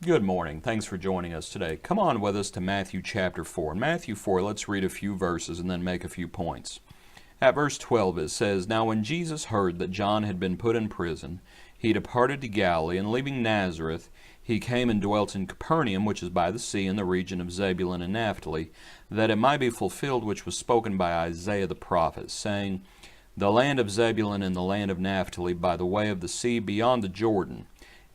Good morning. Thanks for joining us today. Come on with us to Matthew chapter 4. In Matthew 4, let's read a few verses and then make a few points. At verse 12 it says, "Now when Jesus heard that John had been put in prison, he departed to Galilee, and leaving Nazareth, he came and dwelt in Capernaum, which is by the sea, in the region of Zebulun and Naphtali, that it might be fulfilled which was spoken by Isaiah the prophet, saying, The land of Zebulun and the land of Naphtali, by the way of the sea beyond the Jordan,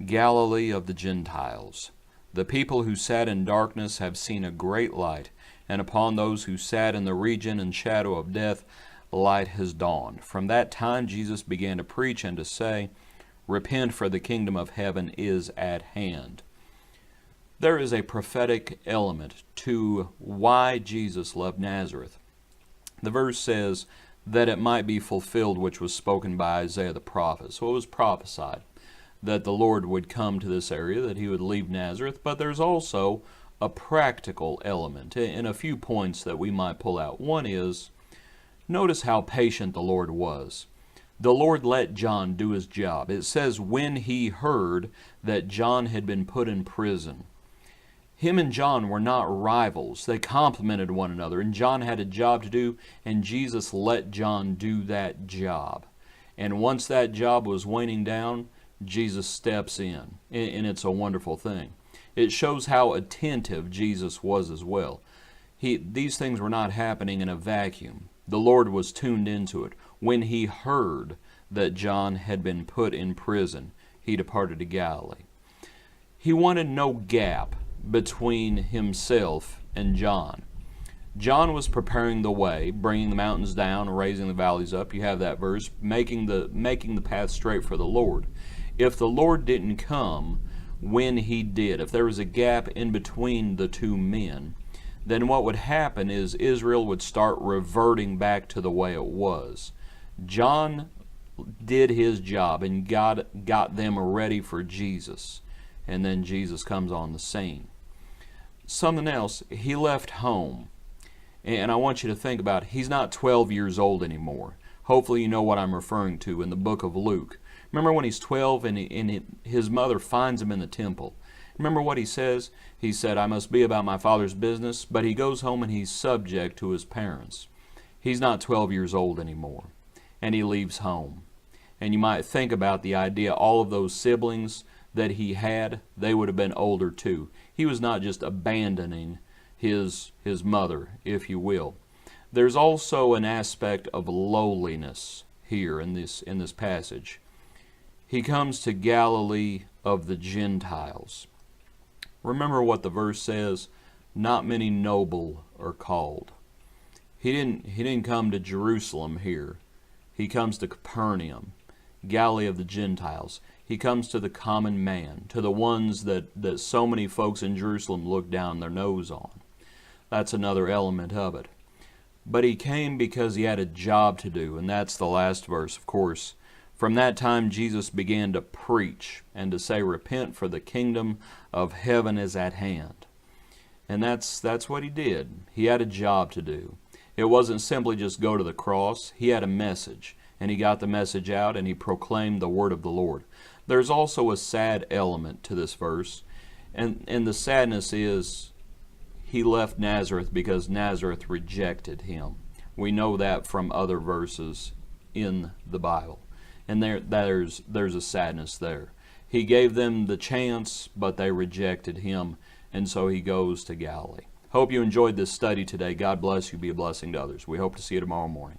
Galilee of the Gentiles. The people who sat in darkness have seen a great light, and upon those who sat in the region and shadow of death, light has dawned." From that time Jesus began to preach and to say, "Repent, for the kingdom of heaven is at hand." There is a prophetic element to why Jesus left Nazareth. The verse says that it might be fulfilled which was spoken by Isaiah the prophet. So it was prophesied that the Lord would come to this area, that he would leave Nazareth, but there's also a practical element in a few points that we might pull out. One is, notice how patient the Lord was. The Lord let John do his job. It says when he heard that John had been put in prison. Him and John were not rivals. They complemented one another, and John had a job to do, and Jesus let John do that job. And once that job was waning down, Jesus steps in, and it's a wonderful thing. It shows how attentive Jesus was as well. These things were not happening in a vacuum. The Lord was tuned into it. When he heard that John had been put in prison, he departed to Galilee. He wanted no gap between himself and John. John was preparing the way, bringing the mountains down, raising the valleys up. You have that verse, making the path straight for the Lord. If the Lord didn't come when he did, if there was a gap in between the two men, then what would happen is Israel would start reverting back to the way it was. John did his job and got them ready for Jesus, and then Jesus comes on the scene. Something else, he left home. And I want you to think about it. He's not 12 years old anymore. Hopefully you know what I'm referring to in the book of Luke. Remember when he's 12 and his mother finds him in the temple. Remember what he says? He said, "I must be about my father's business," but he goes home and he's subject to his parents. He's not 12 years old anymore, and he leaves home. And you might think about the idea, all of those siblings that he had, they would have been older too. He was not just abandoning his mother, if you will. There's also an aspect of lowliness here in this passage. He comes to Galilee of the Gentiles. Remember what the verse says, not many noble are called. He didn't come to Jerusalem here. He comes to Capernaum, Galilee of the Gentiles. He comes to the common man, to the ones that so many folks in Jerusalem look down their nose on. That's another element of it. But he came because he had a job to do, and that's the last verse, of course. From that time Jesus began to preach and to say, "Repent, for the kingdom of heaven is at hand." And that's what he did. He had a job to do. It wasn't simply just go to the cross. He had a message, and he got the message out, and he proclaimed the word of the Lord. There's also a sad element to this verse, and the sadness is he left Nazareth because Nazareth rejected him. We know that from other verses in the Bible. And there's a sadness there. He gave them the chance, but they rejected him, and so he goes to Galilee. Hope you enjoyed this study today. God bless you. Be a blessing to others. We hope to see you tomorrow morning.